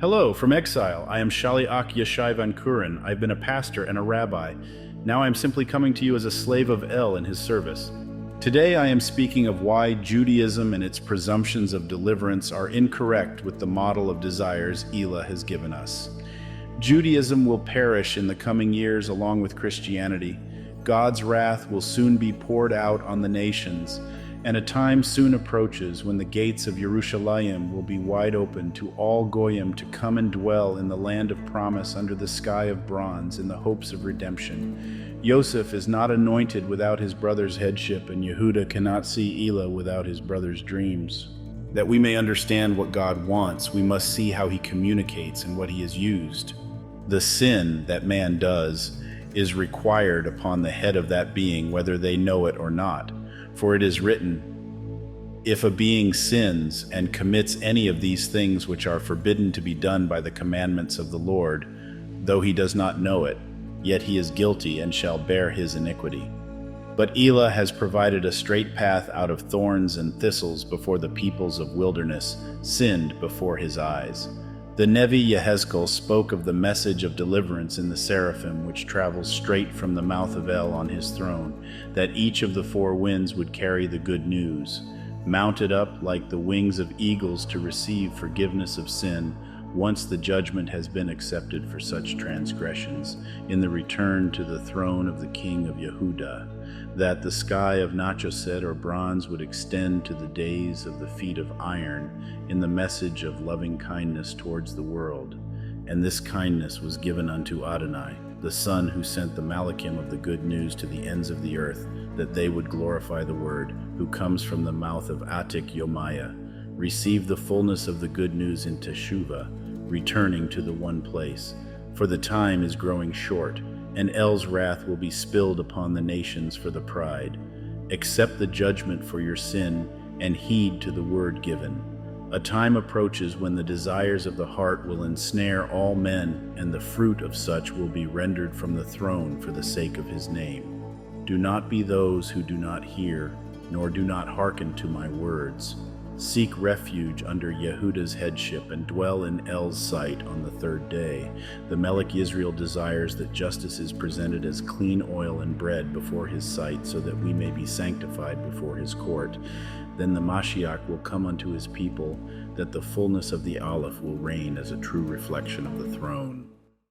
Hello, from exile. I am Shaliach Yeshai Van Kuren. I've been a pastor and a rabbi. Now I am simply coming to you as a slave of El in his service. Today I am speaking of why Judaism and its presumptions of deliverance are incorrect with the model of desires Elah has given us. Judaism will perish in the coming years along with Christianity. God's wrath will soon be poured out on the nations, and a time soon approaches when the gates of Yerushalayim will be wide open to all Goyim to come and dwell in the land of promise under the sky of bronze in the hopes of redemption. Yosef is not anointed without his brother's headship, and Yehuda cannot see Elah without his brother's dreams. That we may understand what God wants, we must see how he communicates and what he has used. The sin that man does is required upon the head of that being, whether they know it or not. For it is written, if a being sins and commits any of these things which are forbidden to be done by the commandments of the Lord, though he does not know it, yet he is guilty and shall bear his iniquity. But Elah has provided a straight path out of thorns and thistles before the peoples of wilderness sinned before his eyes. The Nevi Yehezkel spoke of the message of deliverance in the seraphim, which travels straight from the mouth of El on his throne, that each of the four winds would carry the good news, mounted up like the wings of eagles to receive forgiveness of sin, once the judgment has been accepted for such transgressions, in the return to the throne of the king of Yehuda, that the sky of Nachoset or bronze would extend to the days of the feet of iron, in the message of loving kindness towards the world. And this kindness was given unto Adonai, the Son who sent the Malachim of the good news to the ends of the earth, that they would glorify the Word, who comes from the mouth of Atik Yomaya. Receive the fullness of the good news in Teshuvah, returning to the one place. For the time is growing short, and El's wrath will be spilled upon the nations for the pride. Accept the judgment for your sin, and heed to the word given. A time approaches when the desires of the heart will ensnare all men, and the fruit of such will be rendered from the throne for the sake of his name. Do not be those who do not hear, nor do not hearken to my words. Seek refuge under Yehuda's headship and dwell in El's sight on the third day. The Melech Yisrael desires that justice is presented as clean oil and bread before his sight, so that we may be sanctified before his court. Then the Mashiach will come unto his people, that the fullness of the Aleph will reign as a true reflection of the throne.